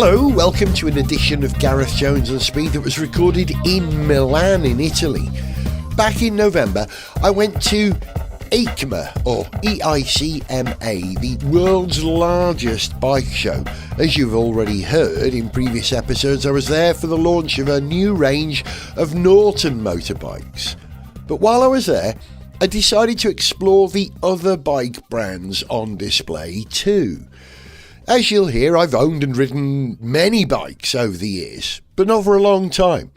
Hello, welcome to an edition of Gareth Jones on Speed that was recorded in Milan in Italy. Back in November, I went to EICMA, or EICMA, the world's largest bike show. As you've already heard in previous episodes, I was there for the launch of a new range of Norton motorbikes. But while I was there, I decided to explore the other bike brands on display too. As you'll hear, I've owned and ridden many bikes over the years, but not for a long time.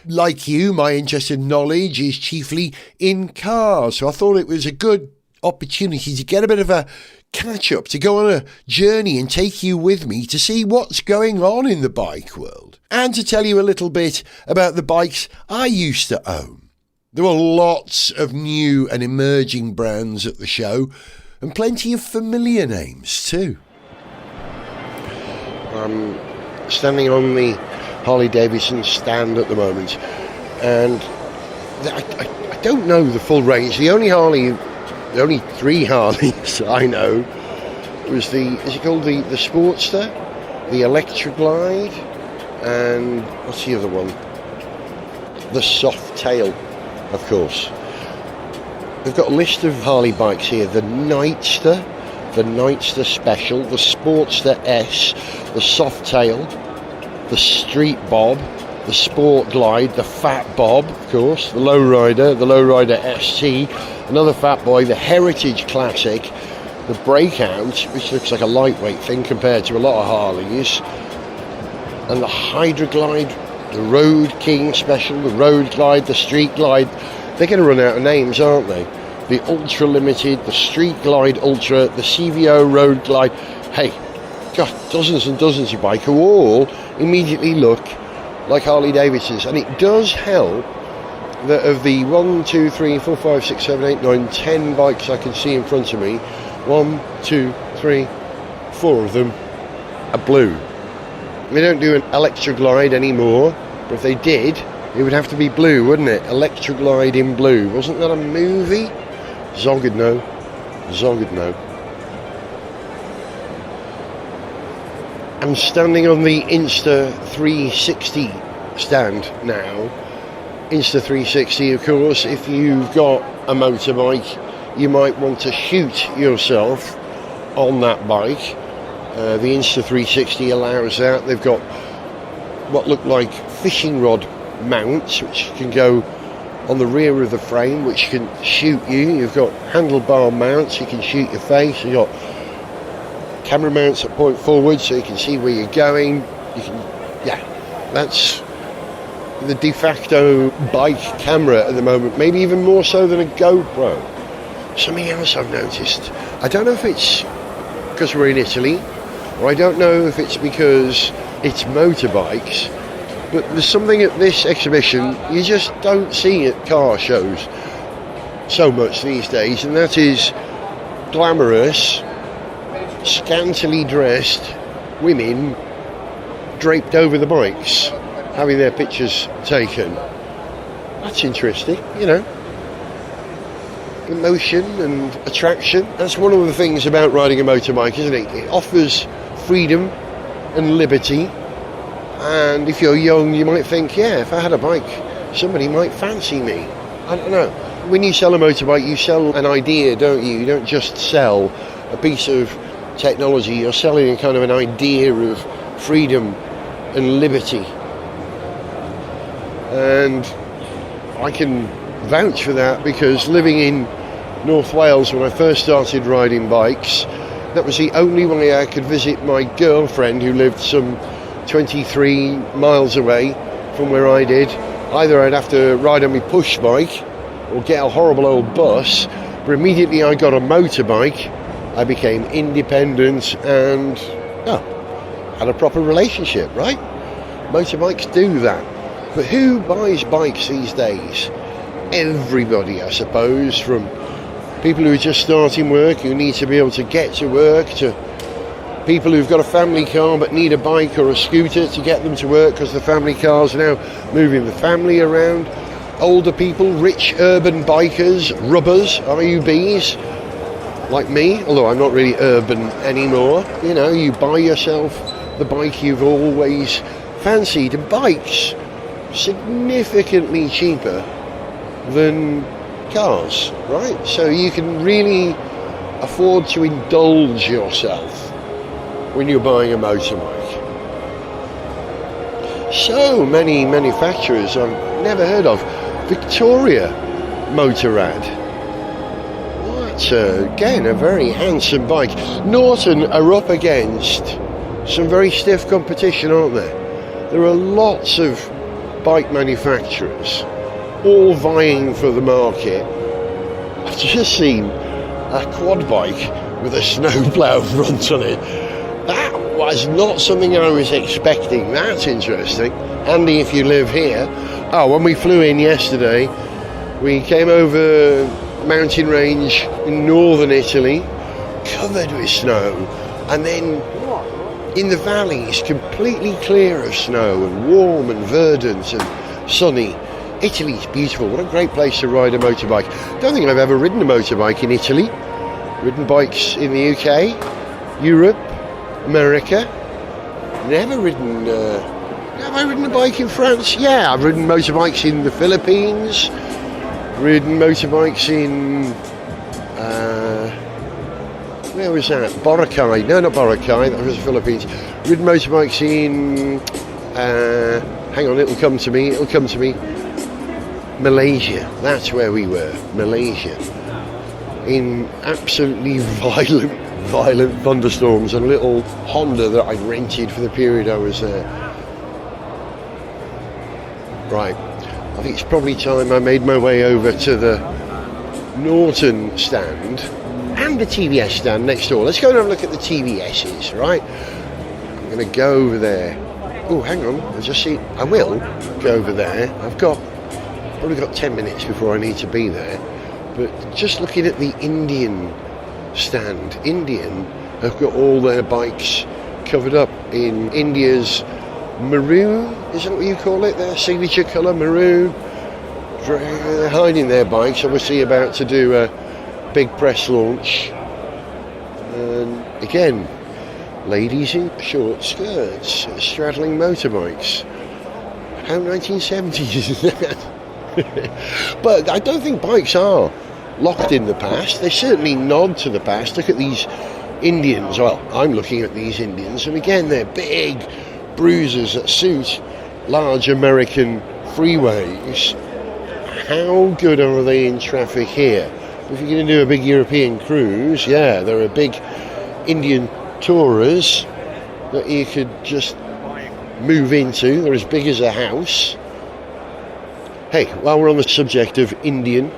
Like you, my interest in knowledge is chiefly in cars, so I thought it was a good opportunity to get a bit of a catch-up, to go on a journey and take you with me to see what's going on in the bike world, and to tell you a little bit about the bikes I used to own. There were lots of new and emerging brands at the show, and plenty of familiar names too. I'm standing on the Harley-Davidson stand at the moment, and I don't know the full range. The only three Harleys I know was is it called the Sportster, the Electroglide, and what's the other one? The Softail, of course. They've got a list of Harley bikes here: the Nightster, the Nightster Special, the Sportster S, the Softail, the Street Bob, the Sport Glide, the Fat Bob, of course, the Lowrider ST, another Fat Boy, the Heritage Classic, the Breakout, which looks like a lightweight thing compared to a lot of Harleys, and the Hydroglide, the Road King Special, the Road Glide, the Street Glide. They're going to run out of names, aren't they? The Ultra Limited, the Street Glide Ultra, the CVO Road Glide. Hey, God, dozens and dozens of bikes who all immediately look like Harley Davidsons. And it does help that of the 1, 2, 3, 4, 5, 6, 7, 8, 9, 10 bikes I can see in front of me, 1, 2, 3, 4 of them are blue. They don't do an Electroglide anymore, but if they did, it would have to be blue, wouldn't it? Electroglide in blue. Wasn't that a movie? Zogg'd know. I'm standing on the Insta360 stand now. Insta360, of course, if you've got a motorbike, you might want to shoot yourself on that bike. The Insta360 allows that. They've got what look like fishing rod mounts, which can go on the rear of the frame, which can shoot you. You've got handlebar mounts, you can shoot your face. You've got camera mounts that point forward so you can see where you're going. That's the de facto bike camera at the moment, maybe even more so than a GoPro. Something else I've noticed, I don't know if it's because we're in Italy, or I don't know if it's because it's motorbikes, but there's something at this exhibition you just don't see at car shows so much these days, and that is glamorous, scantily dressed women draped over the bikes, having their pictures taken. That's interesting, you know. Emotion and attraction. That's one of the things about riding a motorbike, isn't it? It offers freedom and liberty. And if you're young, you might think, yeah, if I had a bike, somebody might fancy me. I don't know. When you sell a motorbike, you sell an idea, don't you? You don't just sell a piece of technology. You're selling kind of an idea of freedom and liberty. And I can vouch for that, because living in North Wales when I first started riding bikes, that was the only way I could visit my girlfriend, who lived some 23 miles away from where I did. Either I'd have to ride on my push bike or get a horrible old bus, but immediately I got a motorbike, I became independent and had a proper relationship, right? Motorbikes do that. But who buys bikes these days? Everybody, I suppose, from people who are just starting work, who need to be able to get to work, to people who've got a family car but need a bike or a scooter to get them to work because the family cars are now moving the family around. Older people, rich urban bikers, rubbers, RUBs, like me, although I'm not really urban anymore. You know, you buy yourself the bike you've always fancied. And bikes, significantly cheaper than cars, right? So you can really afford to indulge yourself when you're buying a motorbike. So many manufacturers I've never heard of. Victoria Motorrad. Well, that's again a very handsome bike. Norton are up against some very stiff competition, aren't there? There are lots of bike manufacturers all vying for the market. I've just seen a quad bike with a snowplow front on it. That was not something I was expecting. That's interesting. Handy if you live here. Oh, when we flew in yesterday, we came over mountain range in northern Italy, covered with snow, and then in the valleys, completely clear of snow and warm and verdant and sunny. Italy's beautiful. What a great place to ride a motorbike. Don't think I've ever ridden a motorbike in Italy. Ridden bikes in the UK, Europe, America. Never ridden. Have I ridden a bike in France? Yeah, I've ridden motorbikes in the Philippines. Ridden motorbikes in. Where was that? Boracay. No, not Boracay. That was the Philippines. Ridden motorbikes in. Hang on, it'll come to me. Malaysia. That's where we were. Malaysia. In absolutely violent thunderstorms, and a little Honda that I'd rented for the period I was there. Right, I think it's probably time I made my way over to the Norton stand and the TVS stand next door. Let's go and have a look at the TVS's, right? I'm going to go over there. Oh, hang on, I will go over there. I've probably got 10 minutes before I need to be there. But just looking at the Indian stand, Indian have got all their bikes covered up in India's maroon, isn't what you call it, their signature colour, maroon. They're hiding their bikes, obviously about to do a big press launch. And again, ladies in short skirts, straddling motorbikes. How 1970s is that? But I don't think bikes are locked in the past. They certainly nod to the past. Look at these Indians. Well, I'm looking at these Indians, and again, they're big bruisers that suit large American freeways. How good are they in traffic here? If you're going to do a big European cruise, yeah, there are big Indian tourers that you could just move into. They're as big as a house. Hey, while we're on the subject of Indian,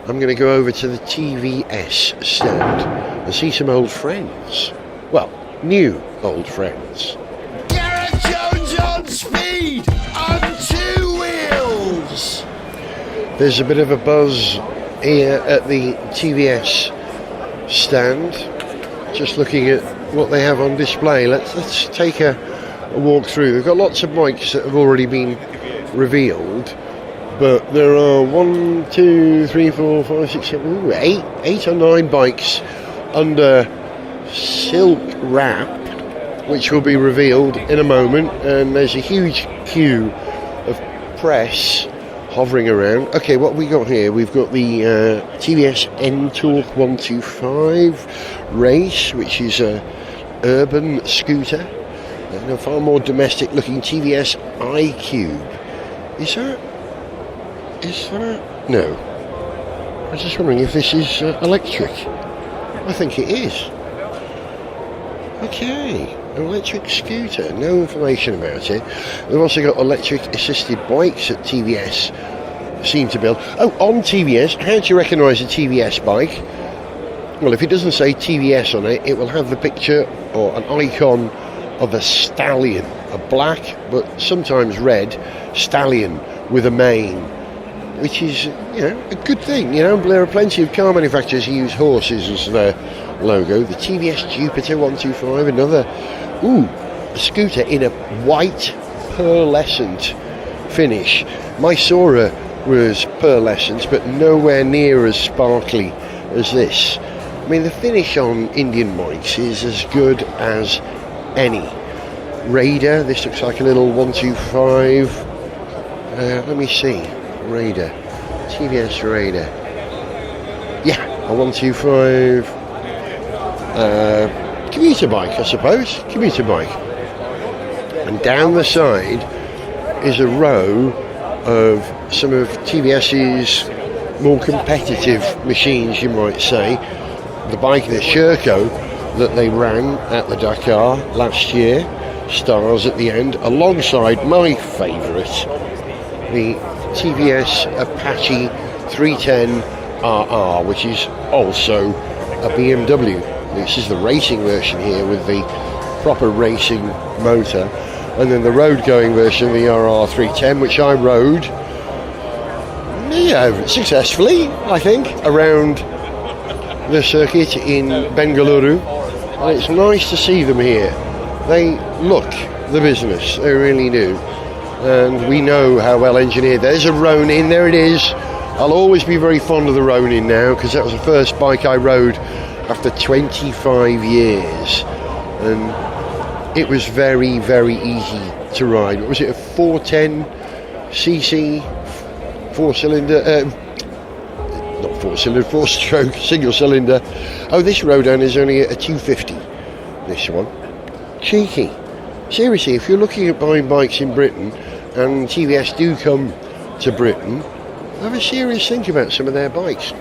I'm going to go over to the TVS stand and see some old friends. Well, new old friends. Gareth Jones on speed on two wheels. There's a bit of a buzz here at the TVS stand. Just looking at what they have on display. Let's take a walk through. They've got lots of bikes that have already been revealed. But there are 1, 2, 3, 4, 5, 6, 7, 8 or 9 bikes under silk wrap, which will be revealed in a moment. And there's a huge queue of press hovering around. Okay, what have we got here? We've got the TVS N-Torque 125 race, which is a urban scooter, and a far more domestic looking TVS iCube. Is that? No. I was just wondering if this is electric. I think it is. Okay, an electric scooter. No information about it. We've also got electric assisted bikes at TVS. Seem to build. Oh, on TVS, how do you recognise a TVS bike? Well, if it doesn't say TVS on it, it will have the picture or an icon of a stallion, a black but sometimes red stallion with a mane. Which is, a good thing. There are plenty of car manufacturers who use horses as their logo. The TVS Jupiter 125, another, a scooter in a white pearlescent finish. My Sora was pearlescent, but nowhere near as sparkly as this. I mean, the finish on Indian bikes is as good as any. Raider. This looks like a little 125. Let me see. Raider. TVS Raider. Yeah, a 125. Commuter bike, I suppose. Commuter bike. And down the side is a row of some of TVS's more competitive machines, you might say. The bike, the Sherco, that they ran at the Dakar last year, stars at the end, alongside my favourite, the TVS Apache 310 RR, which is also a BMW. This is the racing version here with the proper racing motor, and then the road-going version of the RR 310, which I rode successfully, I think, around the circuit in Bengaluru. And it's nice to see them here. They look the business, they really do. And we know how well engineered. There's a Ronin, there it is. I'll always be very fond of the Ronin now, because that was the first bike I rode after 25 years. And it was very, very easy to ride. Was it a 410cc, four-cylinder, not four-cylinder, four-stroke, single-cylinder. Oh, this Ronin is only a 250, this one. Cheeky. Seriously, if you're looking at buying bikes in Britain, and TVS do come to Britain, have a serious think about some of their bikes.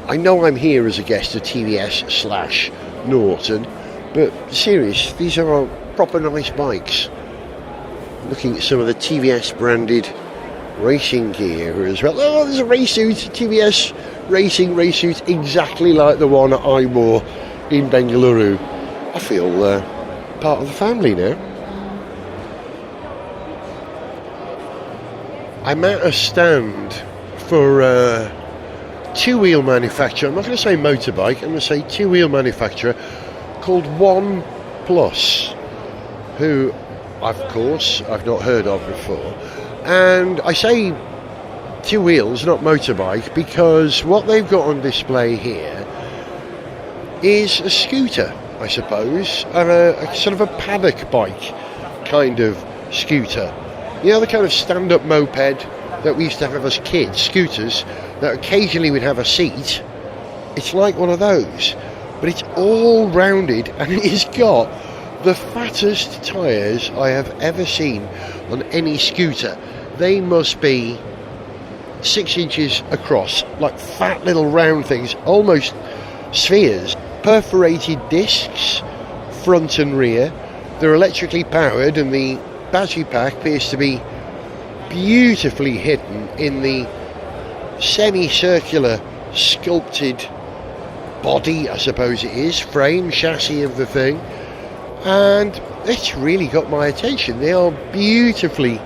I know I'm here as a guest of TVS/Norton, but serious, these are proper nice bikes. Looking at some of the TVS branded racing gear as well. Oh, there's a race suit, TVS racing race suit, exactly like the one I wore in Bengaluru. I feel part of the family now. I'm at a stand for a two-wheel manufacturer. I'm not going to say motorbike, I'm going to say two-wheel manufacturer called One Plus, who, of course, I've not heard of before. And I say two wheels, not motorbike, because what they've got on display here is a scooter, I suppose, and a sort of a paddock bike kind of scooter. You know, the kind of stand-up moped that we used to have as kids, scooters, that occasionally would have a seat. It's like one of those, but it's all rounded, and it's got the fattest tyres I have ever seen on any scooter. They must be 6 inches across, like fat little round things, almost spheres. Perforated discs, front and rear. They're electrically powered, and the battery pack appears to be beautifully hidden in the semicircular sculpted body, I suppose it is, frame, chassis of the thing. And it's really got my attention. They are beautifully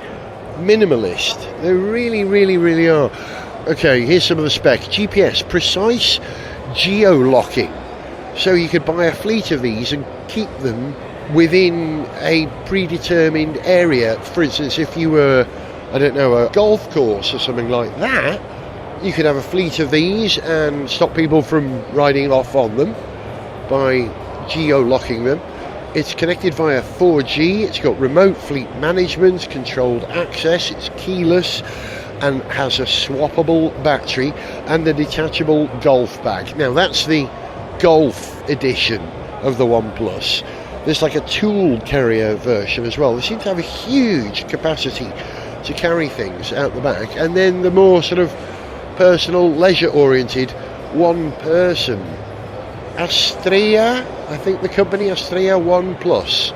minimalist. They really, really, really are. Okay, here's some of the specs. GPS, precise geo-locking. So you could buy a fleet of these and keep them within a predetermined area. For instance, if you were, I don't know, a golf course or something like that, you could have a fleet of these and stop people from riding off on them by geo-locking them. It's connected via 4G, it's got remote fleet management, controlled access, it's keyless and has a swappable battery and a detachable golf bag. Now that's the golf edition of the One Plus. There's like a tool carrier version as well. They seem to have a huge capacity to carry things out the back. And then the more sort of personal, leisure-oriented one-person Astrea, I think the company Astrea One Plus.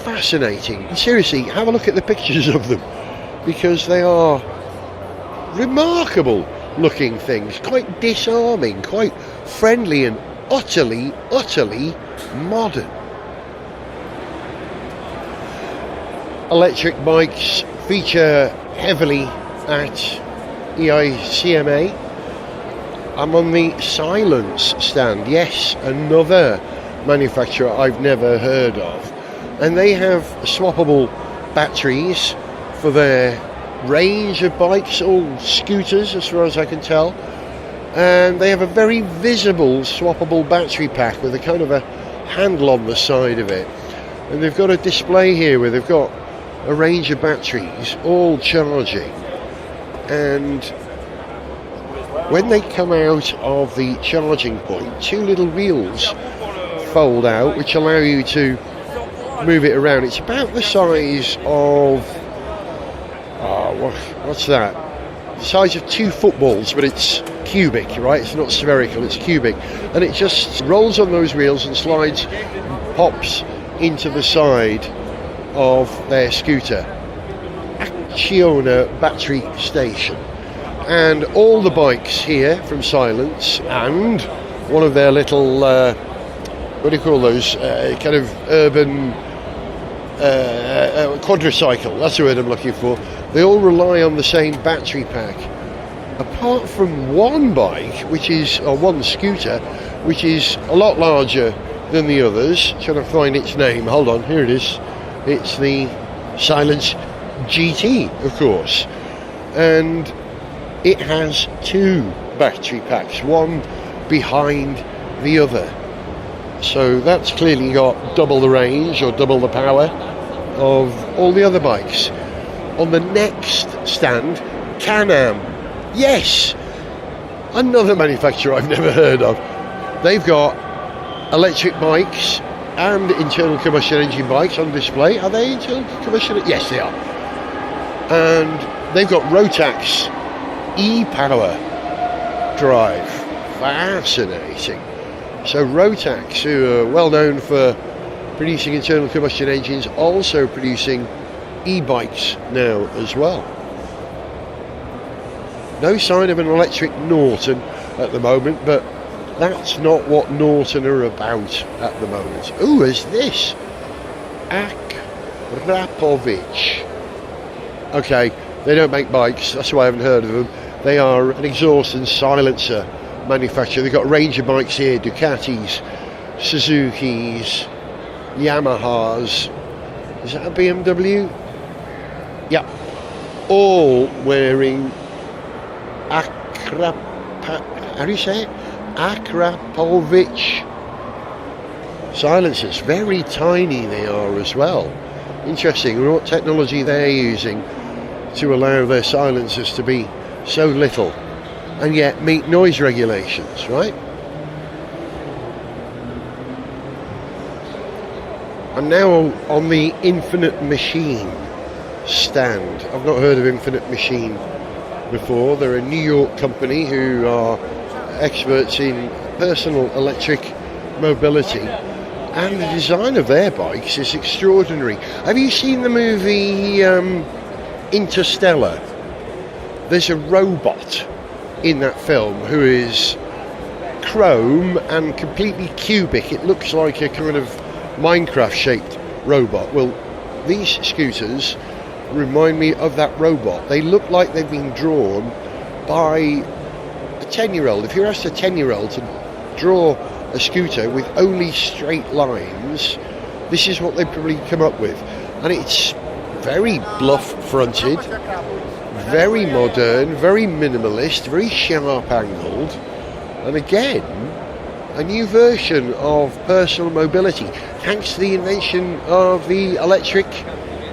Fascinating. Seriously, have a look at the pictures of them, because they are remarkable looking things, quite disarming, quite friendly and utterly, utterly modern. Electric bikes feature heavily at EICMA. I'm on the Silence stand, yes, another manufacturer I've never heard of. And they have swappable batteries for their range of bikes, all scooters as far as I can tell. And they have a very visible swappable battery pack with a kind of a handle on the side of it. And they've got a display here where they've got a range of batteries all charging, and when they come out of the charging point, two little wheels fold out which allow you to move it around. It's about the size of what's that? The size of two footballs, but it's cubic, right? It's not spherical, it's cubic, and it just rolls on those wheels and slides, pops into the side of their scooter. Acciona battery station. And all the bikes here from Silence, and one of their little what do you call those, kind of urban quadricycle, that's the word I'm looking for, they all rely on the same battery pack, apart from one bike, one scooter, which is a lot larger than the others. Trying to find its name, hold on, here it is. It's the Silence GT, of course, and it has two battery packs, one behind the other. So that's clearly got double the range or double the power of all the other bikes. On the next stand, Can-Am. Yes, another manufacturer I've never heard of. They've got electric bikes and internal combustion engine bikes on display. Are they internal combustion? Yes, they are. And they've got Rotax e-power drive. Fascinating. So Rotax, who are well known for producing internal combustion engines, also producing e-bikes now as well. No sign of an electric Norton at the moment, but that's not what Norton are about at the moment. Ooh, is this? Akrapovic. Okay, they don't make bikes, that's why I haven't heard of them. They are an exhaust and silencer manufacturer. They've got a range of bikes here, Ducatis, Suzuki's, Yamahas. Is that a BMW? Yeah. All wearing how do you say it? Akrapovic silencers. Very tiny they are as well. Interesting what technology they're using to allow their silencers to be so little and yet meet noise regulations, right? I'm now on the Infinite Machine stand. I've not heard of Infinite Machine before. They're a New York company who are experts in personal electric mobility, and the design of their bikes is extraordinary. Have you seen the movie Interstellar? There's a robot in that film who is chrome and completely cubic. It looks like a kind of Minecraft shaped robot. Well, these scooters remind me of that robot. They look like they've been drawn by a 10-year-old. If you asked a 10-year-old to draw a scooter with only straight lines, this is what they'd probably come up with. And it's very bluff fronted, very modern, very minimalist, very sharp angled, and again a new version of personal mobility thanks to the invention of the electric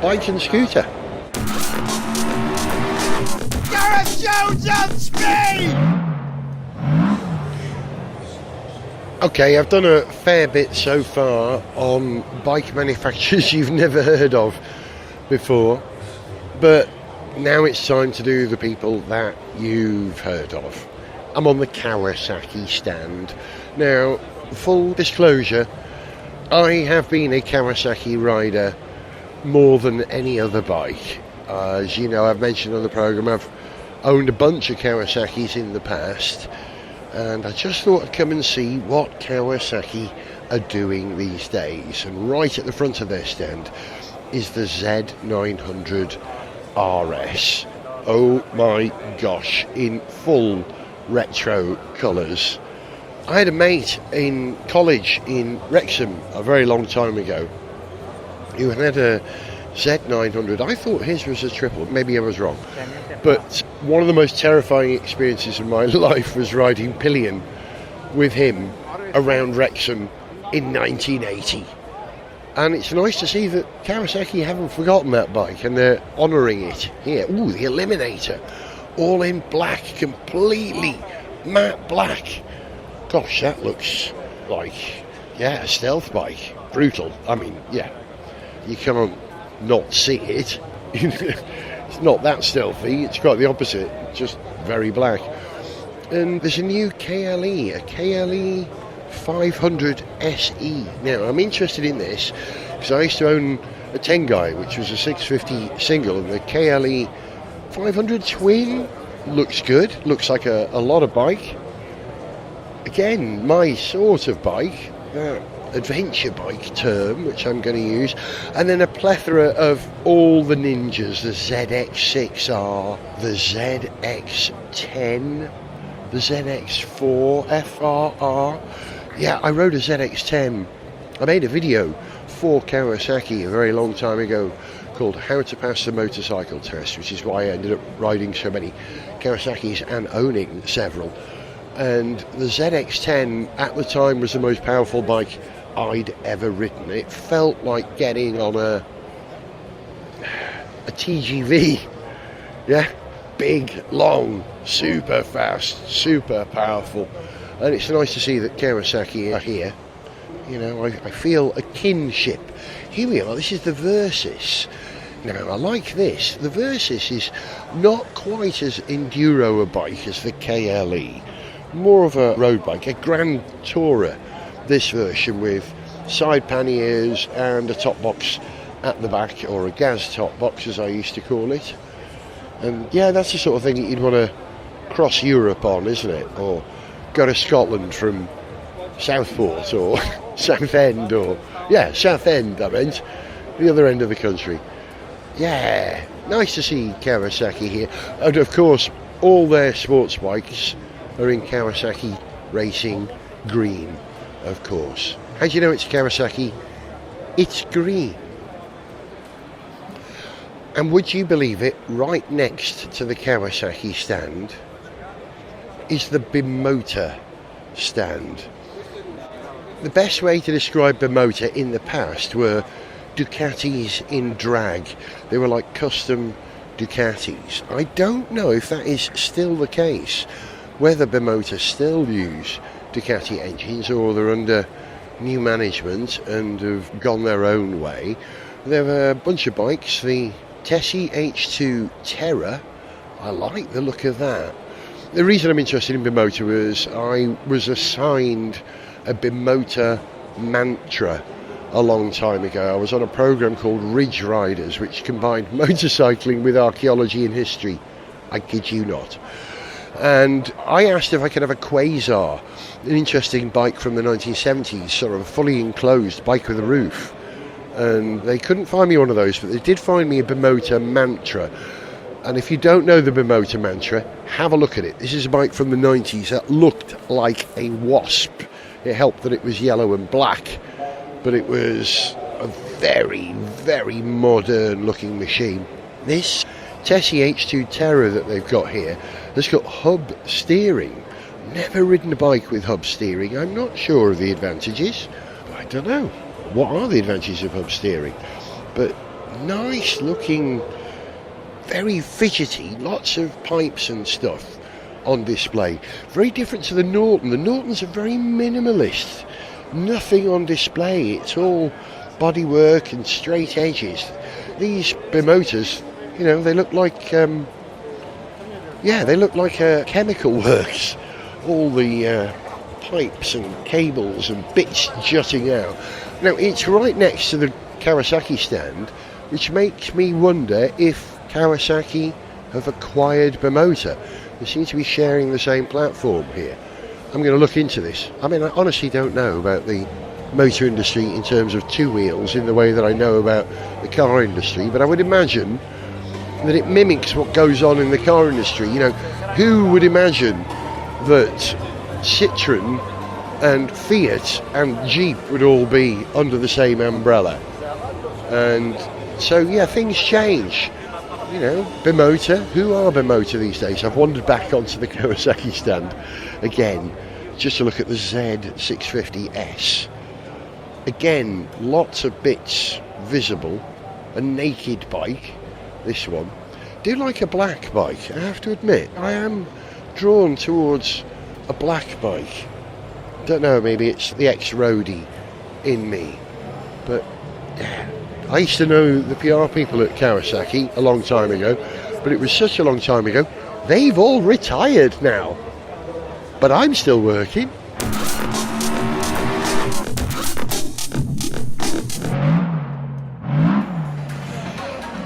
bike and scooter. Gareth Jones on speed! Okay, I've done a fair bit so far on bike manufacturers you've never heard of before, but now it's time to do the people that you've heard of. I'm on the Kawasaki stand. Now, full disclosure, I have been a Kawasaki rider more than any other bike. As you know, I've mentioned on the programme, I've owned a bunch of Kawasaki's in the past, and I just thought I'd come and see what Kawasaki are doing these days. And right at the front of their stand is the Z900 RS. Oh my gosh, in full retro colours. I had a mate in college in Wrexham a very long time ago who had a Z900. I thought his was a triple, maybe I was wrong. But one of the most terrifying experiences of my life was riding pillion with him around Wrexham in 1980. And it's nice to see that Kawasaki haven't forgotten that bike and they're honouring it here. Ooh, the Eliminator, all in black, completely matte black. Gosh, that looks like, a stealth bike. Brutal. I mean, you can't not see it. It's not that stealthy, it's quite the opposite, just very black. And there's a new KLE, a KLE 500 SE. Now, I'm interested in this because I used to own a Tengai, which was a 650 single, and the KLE 500 twin looks good, looks like a lot of bike. Again, my sort of bike, adventure bike term, which I'm going to use, and then a plethora of all the ninjas, the ZX6R, the ZX10, the ZX4 FRR. Yeah, I rode a ZX10. I made a video for Kawasaki a very long time ago called How to Pass the Motorcycle Test, which is why I ended up riding so many Kawasaki's and owning several. And the ZX10 at the time was the most powerful bike I'd ever ridden. It felt like getting on a TGV. Yeah, big, long, super fast, super powerful. And it's nice to see that Kawasaki are here. You know, I feel a kinship. Here we are, this is the Versys. Now, I like this. The Versys is not quite as enduro a bike as the KLE. More of a road bike, a Grand Tourer, this version, with side panniers and a top box at the back, or a gas top box as I used to call it. And yeah, that's the sort of thing that you'd want to cross Europe on, isn't it? Or go to Scotland from Southport or Southend, or Southend, I meant, the other end of the country. Yeah, nice to see Kawasaki here. And of course, all their sports bikes are in Kawasaki Racing green, of course. How do you know it's Kawasaki? It's green. And would you believe it, right next to the Kawasaki stand is the Bimota stand. The best way to describe Bimota in the past were Ducatis in drag. They were like custom Ducatis. I don't know if that is still the case, whether Bimota still use Ducati engines or they're under new management and have gone their own way. There are a bunch of bikes. The Tessie H2 Terra, I like the look of that. The reason I'm interested in Bimota was I was assigned a Bimota mantra a long time ago. I was on a program called Ridge Riders, which combined motorcycling with archaeology and history. I kid you not. And I asked if I could have a Quasar, an interesting bike from the 1970s, sort of a fully enclosed bike with a roof. And they couldn't find me one of those, but they did find me a Bimota Mantra. And if you don't know the Bimota Mantra, have a look at it. This is a bike from the 90s that looked like a wasp. It helped that it was yellow and black, but it was a very, very modern looking machine. This Tessie H2 Terra that they've got here has got hub steering. Never ridden a bike with hub steering. I'm not sure of the advantages. I don't know. What are the advantages of hub steering? But nice looking, very fidgety, lots of pipes and stuff on display. Very different to the Norton. The Nortons are very minimalist. Nothing on display. It's all bodywork and straight edges. These Bimotas, you know, they look like they look like chemical works. All the pipes and cables and bits jutting out. Now, it's right next to the Kawasaki stand, which makes me wonder if Kawasaki have acquired Bimota. They seem to be sharing the same platform here. I'm going to look into this. I mean, I honestly don't know about the motor industry in terms of two wheels in the way that I know about the car industry, but I would imagine that it mimics what goes on in the car industry. You know, who would imagine that Citroën and Fiat and Jeep would all be under the same umbrella? And so, yeah, things change. You know, Bimota, who are Bimota these days? I've wandered back onto the Kawasaki stand again, just to look at the Z650S. Again, lots of bits visible. A naked bike, this one. Do like a black bike, I have to admit. I am drawn towards a black bike. Don't know, maybe it's the ex-roadie in me. But I used to know the PR people at Kawasaki a long time ago, but it was such a long time ago. They've all retired now. But I'm still working.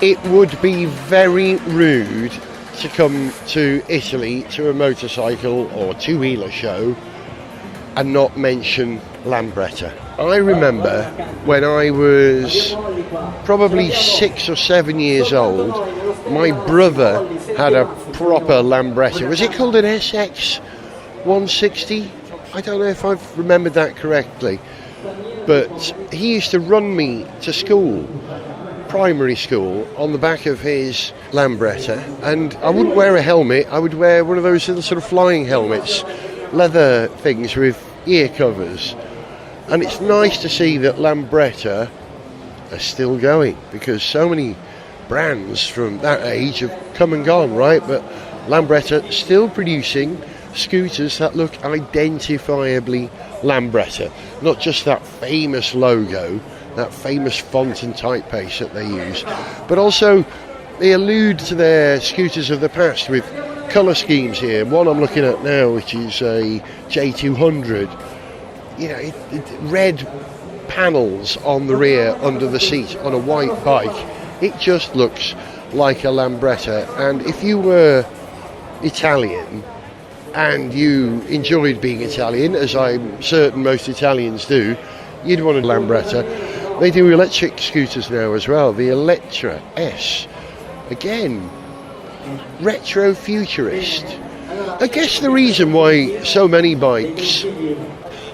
It would be very rude to come to Italy to a motorcycle or two-wheeler show and not mention Lambretta. I remember when I was probably 6 or 7 years old, my brother had a proper Lambretta. Was it called an SX 160? I don't know if I've remembered that correctly. But he used to run me to school, primary school, on the back of his Lambretta, and I wouldn't wear a helmet. I would wear one of those little sort of flying helmets, leather things with ear covers. And it's nice to see that Lambretta are still going, because so many brands from that age have come and gone, right? But Lambretta still producing scooters that look identifiably Lambretta, not just that famous logo, that famous font and typeface that they use, but also they allude to their scooters of the past with colour schemes here. One I'm looking at now, which is a J200, you know, red panels on the rear under the seat on a white bike. It just looks like a Lambretta. And if you were Italian and you enjoyed being Italian, as I'm certain most Italians do, you'd want a Lambretta. They do electric scooters now as well, the Electra S. Again, retro-futurist. I guess the reason why so many bikes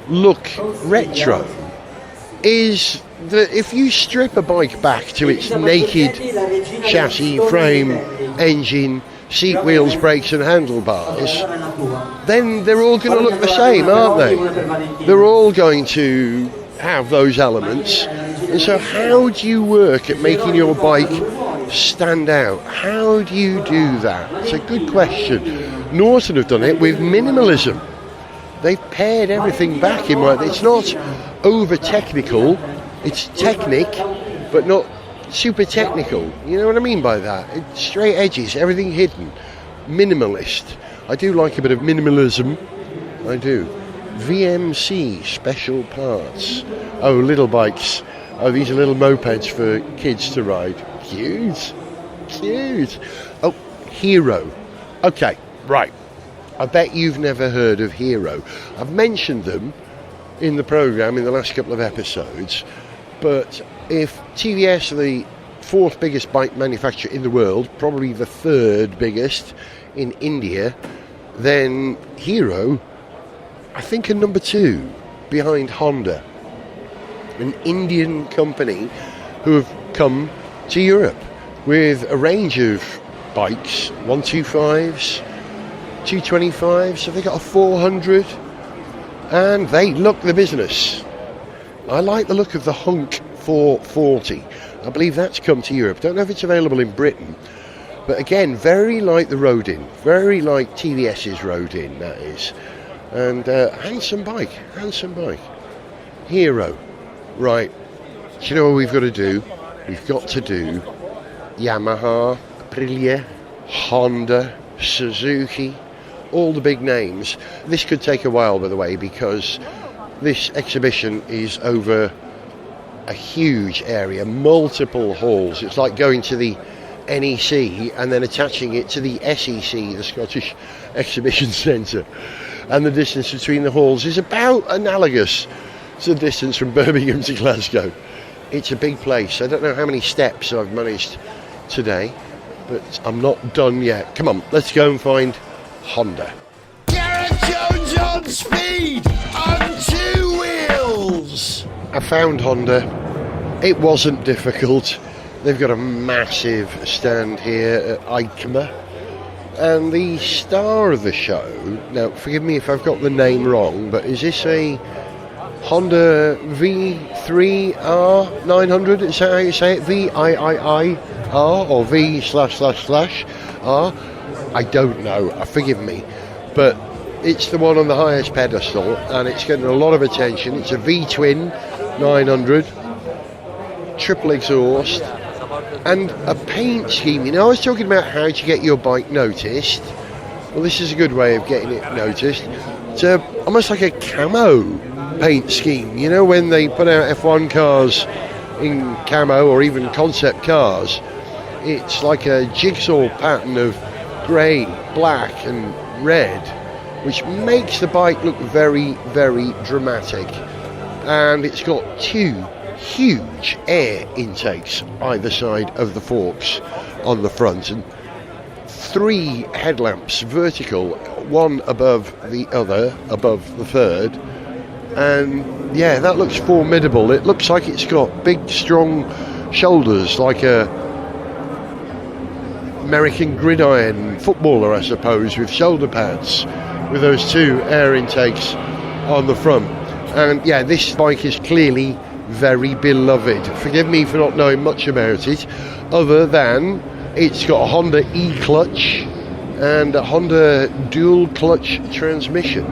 look retro is that if you strip a bike back to its naked chassis, frame, engine, seat, wheels, brakes and handlebars, then they're all going to look the same, aren't they? They're all going to have those elements. And so how do you work at making your bike stand out? How do you do that? It's a good question. Norton have done it with minimalism. They've pared everything back in way. It's not over technical, it's technic, but not super technical. You know what I mean by that? It's straight edges, everything hidden. Minimalist. I do like a bit of minimalism. I do. VMC special parts. Oh, little bikes. Oh, these are little mopeds for kids to ride. Cute. Cute. Oh, Hero. Okay, right. I bet you've never heard of Hero. I've mentioned them in the programme in the last couple of episodes, but if TVS are the fourth biggest bike manufacturer in the world, probably the third biggest in India, then Hero, I think, are number 2 behind Honda, an Indian company who have come to Europe with a range of bikes, 125s, 225s, so they got a 400, and they look the business. I like the look of the Hunk 440. I believe that's come to Europe. Don't know if it's available in Britain, but again, very like the Rodin, very like TVS's Rodin, that is. And handsome bike. Hero. Right, do you know what we've got to do? We've got to do Yamaha, Aprilia, Honda, Suzuki, all the big names. This could take a while, by the way, because this exhibition is over a huge area, multiple halls. It's like going to the NEC and then attaching it to the SEC, the Scottish Exhibition Centre. And the distance between the halls is about analogous to the distance from Birmingham to Glasgow. It's a big place. I don't know how many steps I've managed today, but I'm not done yet. Come on, let's go and find Honda. Gareth Jones on speed on 2 wheels. I found Honda. It wasn't difficult. They've got a massive stand here at EICMA. And the star of the show, now forgive me if I've got the name wrong, but is this a Honda V3R900, is that how you say it? V-I-I-I-R or V//R? I don't know, forgive me. But it's the one on the highest pedestal and it's getting a lot of attention. It's a V-twin 900, triple exhaust, and a paint scheme. You know, I was talking about how to get your bike noticed. Well, this is a good way of getting it noticed. It's almost like a camo paint scheme. You know, when they put out F1 cars in camo or even concept cars, it's like a jigsaw pattern of grey, black and red, which makes the bike look very, very dramatic. And it's got two huge air intakes either side of the forks on the front, and three headlamps vertical, one above the other, above the third. And yeah, that looks formidable. It looks like it's got big strong shoulders, like a American gridiron footballer, I suppose, with shoulder pads, with those two air intakes on the front. And yeah, this bike is clearly very beloved. Forgive me for not knowing much about it, other than it's got a Honda E-clutch and a Honda dual clutch transmission.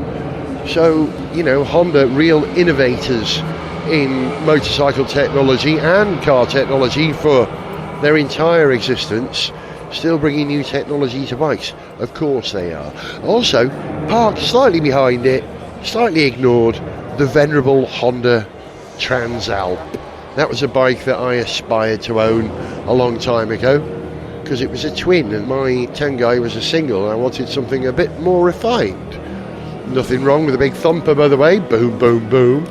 So, you know, Honda, real innovators in motorcycle technology and car technology for their entire existence, still bringing new technology to bikes. Of course they are. Also, parked slightly behind it, slightly ignored, the venerable Honda Transalp. That was a bike that I aspired to own a long time ago, because it was a twin and my Tengai was a single and I wanted something a bit more refined. Nothing wrong with a big thumper, by the way. Boom, boom, boom.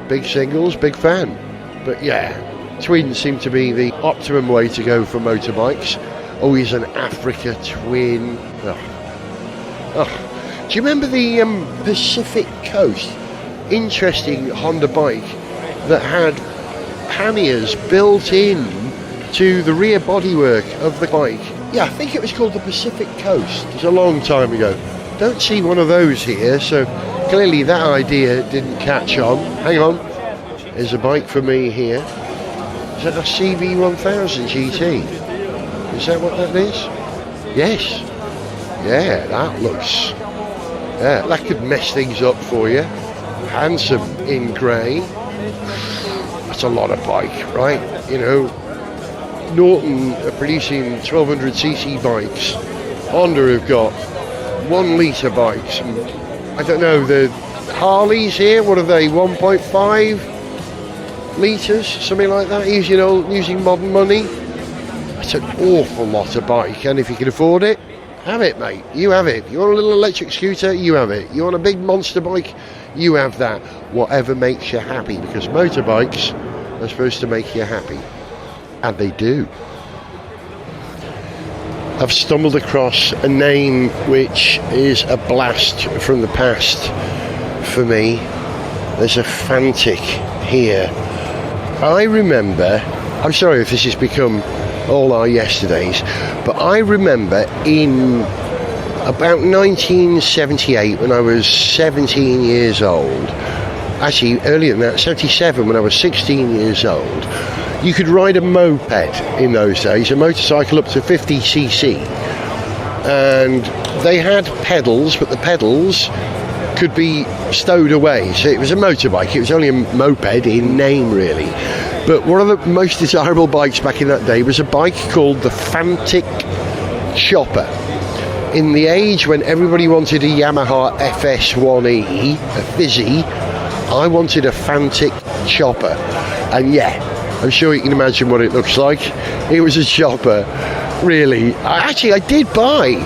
Big singles, big fan. But yeah, twins seem to be the optimum way to go for motorbikes. Always an Africa twin. Oh. Do you remember the Pacific Coast? Interesting Honda bike that had panniers built in to the rear bodywork of the bike. Yeah, I think it was called the Pacific Coast. It was a long time ago. Don't see one of those here, so clearly that idea didn't catch on. Hang on, there's a bike for me here. Is that a CB1000 GT? Is that what that is? Yes. Yeah, that looks... Yeah, that could mess things up for you. Handsome in grey. That's a lot of bike, right? You know, Norton are producing 1200cc bikes. Honda have got 1 litre bikes. And I don't know, the Harleys here, what are they, 1.5 litres, something like that, using modern money. That's an awful lot of bike, and if you can afford it, have it, mate. You have it. You want a little electric scooter, you have it. You want a big monster bike, you have that. Whatever makes you happy, because motorbikes are supposed to make you happy, and they do. I've stumbled across a name which is a blast from the past for me. There's a Fantic here. I remember, I'm sorry if this has become all our yesterdays, but I remember in about 1978 when I was 17 years old, actually earlier than that, 77 when I was 16 years old, you could ride a moped in those days, a motorcycle up to 50cc, and they had pedals, but the pedals could be stowed away, so it was a motorbike. It was only a moped in name, really. But one of the most desirable bikes back in that day was a bike called the Fantic Chopper. In the age when everybody wanted a Yamaha FS1E, a Fizzy, I wanted a Fantic Chopper. And yeah, I'm sure you can imagine what it looks like. It was a chopper, really. I did buy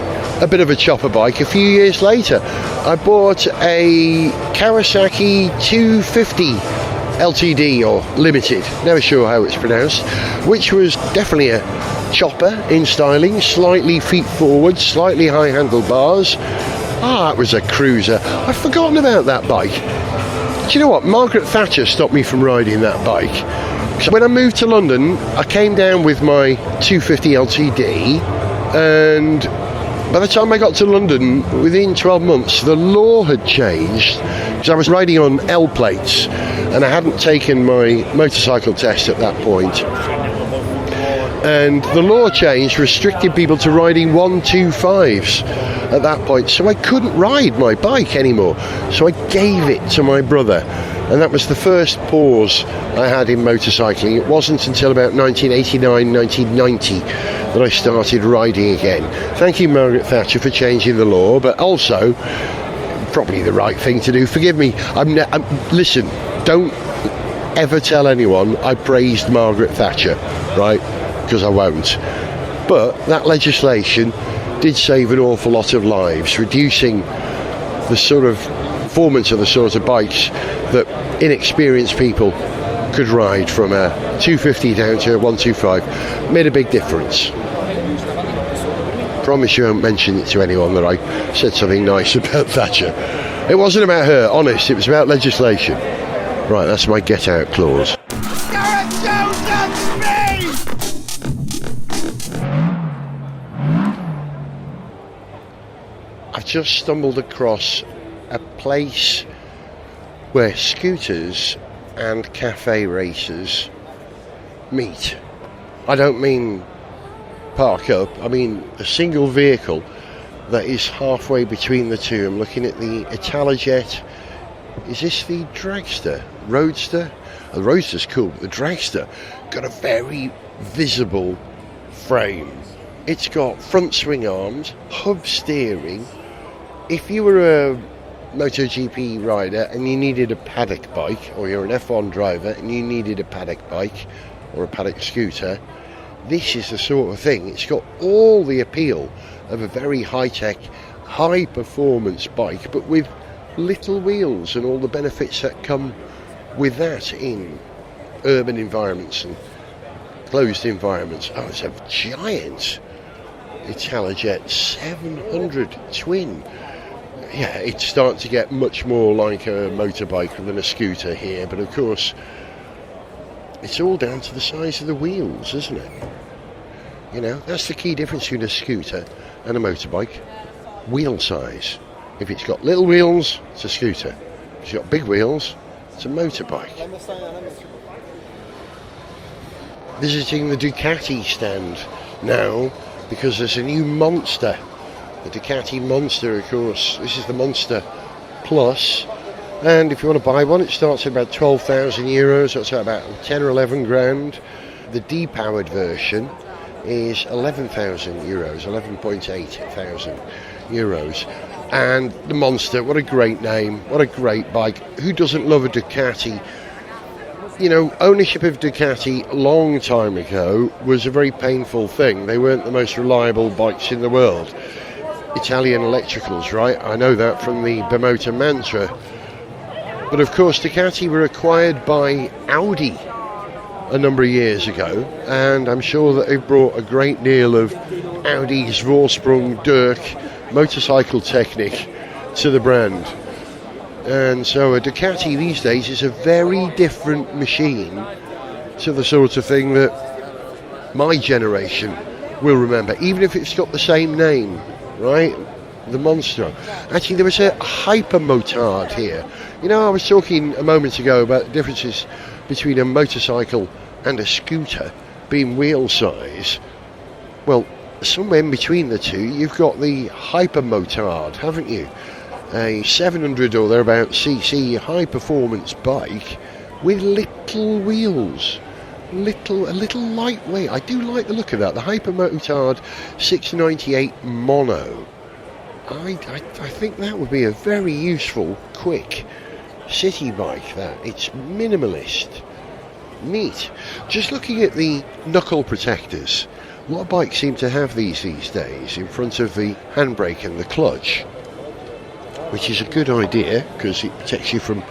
a bit of a chopper bike a few years later. I bought a Kawasaki 250 LTD or Limited, never sure how it's pronounced, which was definitely a chopper in styling, slightly feet forward, slightly high handlebars. That was a cruiser. I've forgotten about that bike. Do you know what? Margaret Thatcher stopped me from riding that bike. So when I moved to London, I came down with my 250 LTD, and By the time I got to London, within 12 months, the law had changed, because I was riding on L plates and I hadn't taken my motorcycle test at that point. And the law changed, restricting people to riding 125s at that point. So I couldn't ride my bike anymore. So I gave it to my brother. And that was the first pause I had in motorcycling. It wasn't until about 1989, 1990 that I started riding again. Thank you, Margaret Thatcher, for changing the law, but also probably the right thing to do. Forgive me. Listen, don't ever tell anyone I praised Margaret Thatcher, right? Because I won't. But that legislation did save an awful lot of lives, reducing the sort of performance of the sort of bikes that inexperienced people could ride, from a 250 down to a 125. Made a big difference. Promise you won't mention it to anyone that I said something nice about Thatcher. It wasn't about her, honest, it was about legislation. Right, that's my get out clause. Gareth Jones on speed! I've just stumbled across a place where scooters and cafe racers meet. I don't mean park up, I mean a single vehicle that is halfway between the two. I'm looking at the Italojet. Is this the Dragster? Roadster? The Roadster's cool, but the Dragster got a very visible frame. It's got front swing arms, hub steering. If you were a MotoGP rider and you needed a paddock bike, or you're an F1 driver and you needed a paddock bike or a paddock scooter, this is the sort of thing. It's got all the appeal of a very high-tech, high-performance bike, but with little wheels and all the benefits that come with that in urban environments and closed environments. Oh, it's a giant Italojet 700 twin. Yeah, it's starting to get much more like a motorbike than a scooter here, but of course it's all down to the size of the wheels, isn't it? You know, that's the key difference between a scooter and a motorbike. Wheel size. If it's got little wheels, it's a scooter. If it's got big wheels, it's a motorbike. Visiting the Ducati stand now, because there's a new Monster. The Ducati Monster, of course. This is the Monster Plus. And if you want to buy one, it starts at about 12,000 euros. That's about 10 or 11 grand. The depowered version is 11,000 euros, 11.8 thousand euros. And the Monster, what a great name, what a great bike. Who doesn't love a Ducati? You know, ownership of Ducati a long time ago was a very painful thing. They weren't the most reliable bikes in the world. Italian electricals, right? I know that from the Bimota Mantra. But of course, Ducati were acquired by Audi a number of years ago, and I'm sure that they've brought a great deal of Audi's Vorsprung Dirk motorcycle technique to the brand. And so a Ducati these days is a very different machine to the sort of thing that my generation will remember, even if it's got the same name, right? The Monster. Actually, there was a hypermotard here. You know, I was talking a moment ago about the differences between a motorcycle and a scooter being wheel size. Well, somewhere in between the two, you've got the hypermotard, haven't you? A 700 or thereabout cc high-performance bike with little wheels. A little lightweight. I do like the look of that. The hypermotard 698 mono. I think that would be a very useful, quick city bike, that. It's minimalist. Neat. Just looking at the knuckle protectors. A lot of bikes seem to have these days in front of the handbrake and the clutch, which is a good idea because it protects you from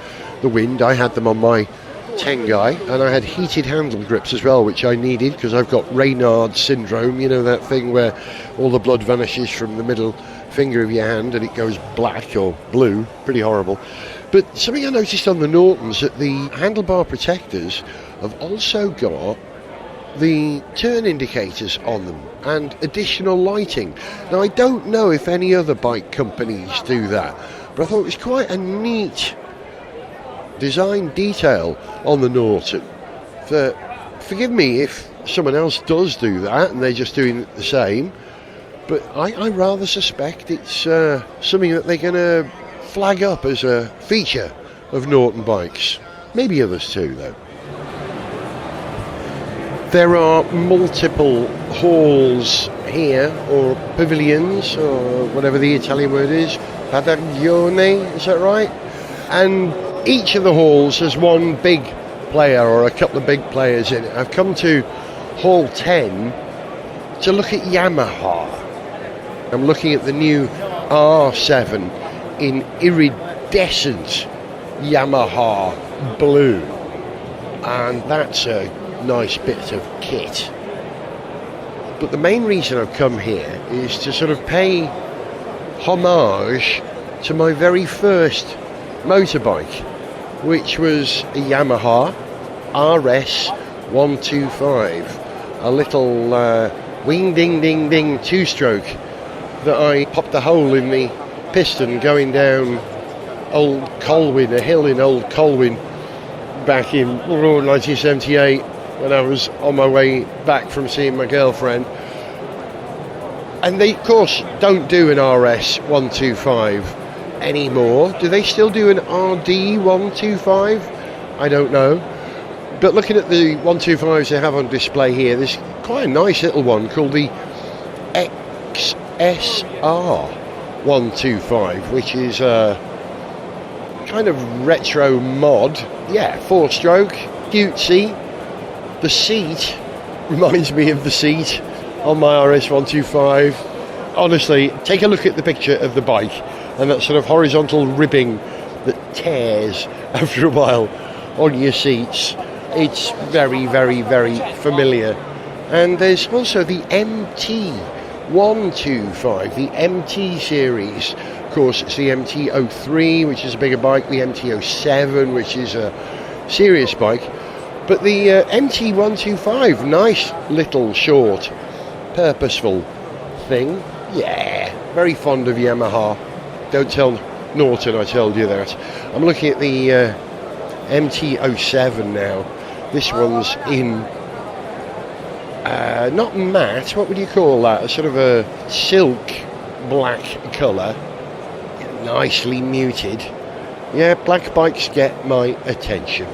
the wind. I had them on my Tengai, and I had heated handle grips as well, which I needed because I've got Raynaud syndrome, you know, that thing where all the blood vanishes from the middle finger of your hand and it goes black or blue. Pretty horrible. But something I noticed on the Nortons, that the handlebar protectors have also got the turn indicators on them and additional lighting. Now, I don't know if any other bike companies do that, but I thought it was quite a neat design detail on the Norton. Forgive me if someone else does do that and they're just doing the same, but I rather suspect it's something that they're going to flag up as a feature of Norton bikes. Maybe others too, though. There are multiple halls here, or pavilions, or whatever the Italian word is, padiglione, is that right? And each of the halls has one big player or a couple of big players in it. I've come to Hall 10 to look at Yamaha. I'm looking at the new R7 in iridescent Yamaha blue, and that's a nice bit of kit. But the main reason I've come here is to sort of pay homage to my very first motorbike, which was a Yamaha RS 125, a little wing ding ding ding two-stroke that I popped a hole in the piston going down Old Colwyn, a hill in Old Colwyn, back in 1978 when I was on my way back from seeing my girlfriend. And they, of course, don't do an RS 125 anymore. Do they still do an RD 125? I don't know. But looking at the 125s they have on display here, there's quite a nice little one called the XSR 125, which is a kind of retro mod. Yeah, 4-stroke, cutesy. The seat reminds me of the seat on my RS 125. Honestly, take a look at the picture of the bike and that sort of horizontal ribbing that tears after a while on your seats. It's very, very, very familiar. And there's also the MT 125, the MT series. Of course, it's the MT-03, which is a bigger bike, the MT-07, which is a serious bike. But the MT-125, nice little short, purposeful thing. Yeah, very fond of Yamaha. Don't tell Norton I told you that. I'm looking at the MT-07 now. This one's in, not matte, what would you call that? A sort of a silk black colour. Nicely muted. Yeah, black bikes get my attention.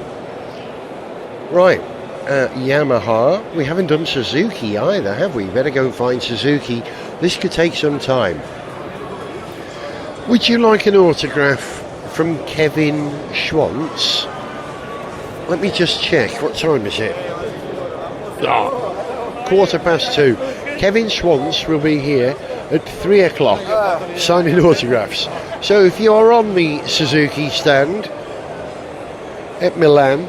Right, Yamaha. We haven't done Suzuki either, have we? Better go and find Suzuki. This could take some time. Would you like an autograph from Kevin Schwantz? Let me just check. What time is it? 2:15. Kevin Schwantz will be here at 3 o'clock signing autographs. So if you are on the Suzuki stand at Milan,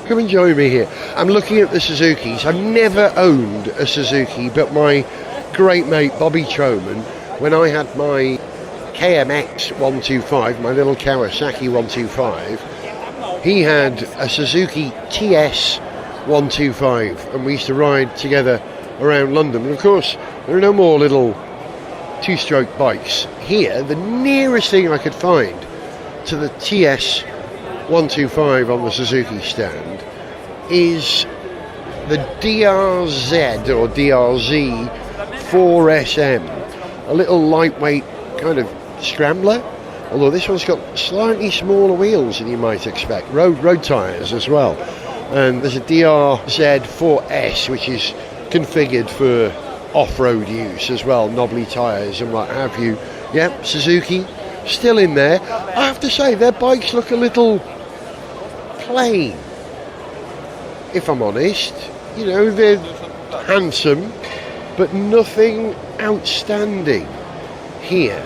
come and join me here. I'm looking at the Suzukis. I've never owned a Suzuki, but my great mate Bobby Troman, when I had my KMX 125, my little Kawasaki 125, he had a Suzuki TS 125, and we used to ride together around London. And of course, there are no more little two-stroke bikes here. The nearest thing I could find to the TS 125 on the Suzuki stand is the DRZ or DRZ 4SM, a little lightweight kind of scrambler, although this one's got slightly smaller wheels than you might expect, road tyres as well. And there's a DRZ 4S which is configured for off-road use as well, knobbly tyres and what have you. Yep, Suzuki still in there. I have to say their bikes look a little plain, if I'm honest. You know, they're handsome, but nothing outstanding here.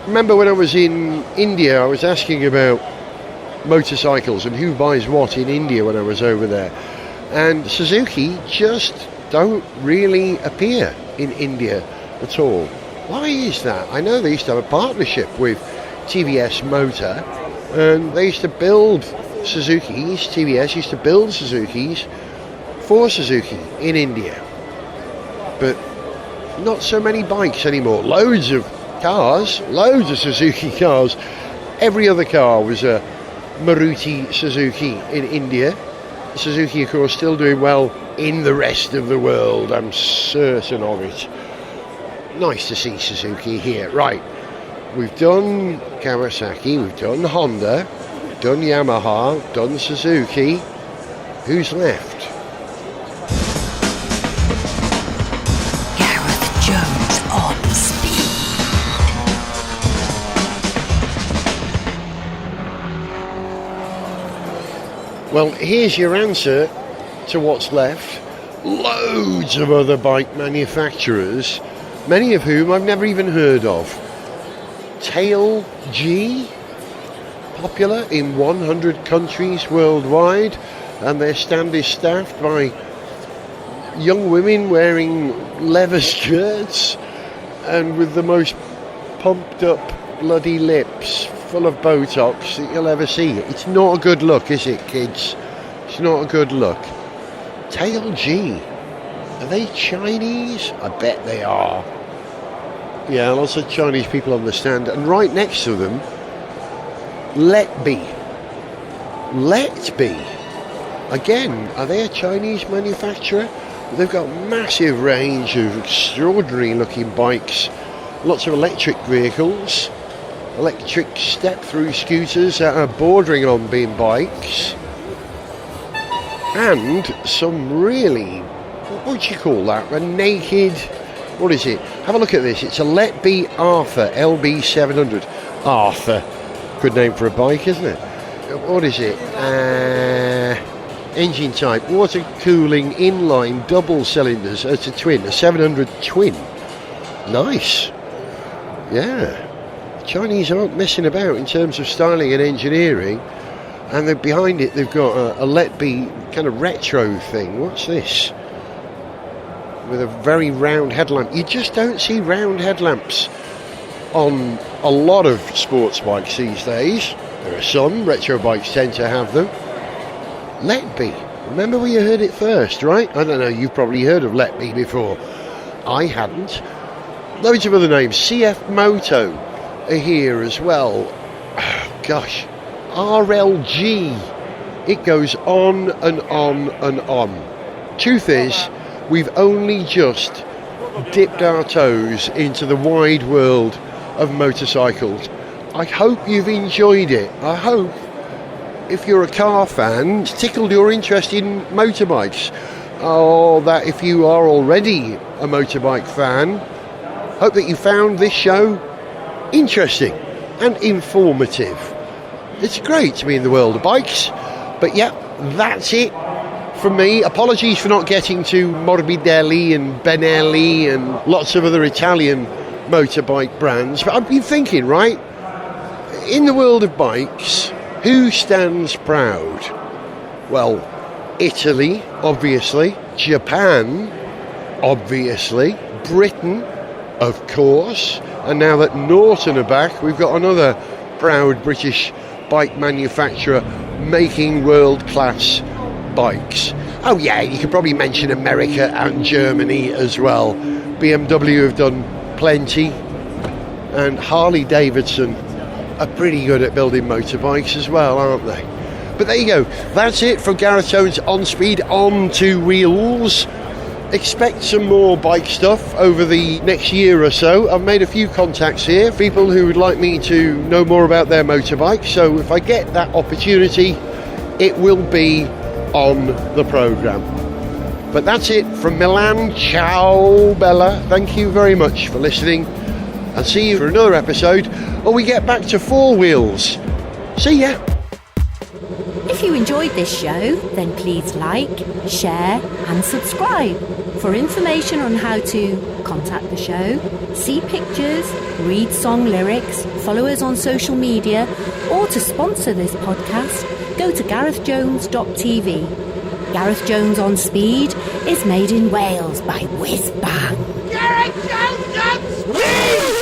Remember when I was in India, I was asking about motorcycles and who buys what in India when I was over there. And Suzuki just don't really appear in India at all. Why is that? I know they used to have a partnership with TVS Motor, and they used to build Suzukis. TVS used to build Suzukis for Suzuki in India, but not so many bikes anymore. Loads of cars, loads of Suzuki cars. Every other car was a Maruti Suzuki in India. Suzuki, of course, still doing well in the rest of the world, I'm certain of it. Nice to see Suzuki here. Right, we've done Kawasaki, we've done Honda, we've done Yamaha, we've done Suzuki. Who's left? Gareth Jones on speed. Well, here's your answer to what's left. Loads of other bike manufacturers, many of whom I've never even heard of. Tail G, popular in 100 countries worldwide, and their stand is staffed by young women wearing leather skirts and with the most pumped up bloody lips full of Botox that you'll ever see. It's not a good look, is it, kids? It's not a good look. Tail G, are they Chinese? I bet they are. Yeah, lots of Chinese people on the stand, and right next to them, Let Be. Again, are they a Chinese manufacturer? They've got a massive range of extraordinary looking bikes, lots of electric vehicles, electric step-through scooters that are bordering on being bikes, and some really, what would you call that, a naked, what is it? Have a look at this. It's a Let Be Arthur LB700. Arthur, good name for a bike, isn't it? What is it? Engine type, water cooling, inline, double cylinders. It's a twin, a 700 twin. Nice. Yeah. The Chinese aren't messing about in terms of styling and engineering. And then behind it, they've got a Let Be kind of retro thing. What's this? With a very round headlamp. You just don't see round headlamps on a lot of sports bikes these days. There are some, retro bikes tend to have them. Let Be. Remember where you heard it first, right? I don't know, you've probably heard of Let Be before. I hadn't. Loads of other names. CF Moto are here as well. Oh, gosh. RLG. It goes on and on and on. Truth is, we've only just dipped our toes into the wide world of motorcycles. I hope you've enjoyed it. I hope, if you're a car fan, it's tickled your interest in motorbikes. Or that if you are already a motorbike fan, hope that you found this show interesting and informative. It's great to be in the world of bikes. But yeah, that's it from me. Apologies for not getting to Morbidelli and Benelli and lots of other Italian motorbike brands. But I've been thinking, right, in the world of bikes, who stands proud? Well, Italy, obviously. Japan, obviously. Britain, of course. And now that Norton are back, we've got another proud British bike manufacturer making world-class bikes. Oh yeah, you could probably mention America and Germany as well. BMW have done plenty, and Harley Davidson are pretty good at building motorbikes as well, aren't they? But there you go. That's it from Gareth Jones on Speed on two wheels. Expect some more bike stuff over the next year or so. I've made a few contacts here, people who would like me to know more about their motorbike. So if I get that opportunity, it will be on the programme. But that's it from Milan. Ciao, Bella. Thank you very much for listening. And see you for another episode, or we get back to four wheels. See ya. If you enjoyed this show, then please like, share and subscribe. For information on how to contact the show, see pictures, read song lyrics, follow us on social media, or to sponsor this podcast, go to garethjones.tv. Gareth Jones on Speed is made in Wales by Whiz Bang. Gareth Jones on Speed!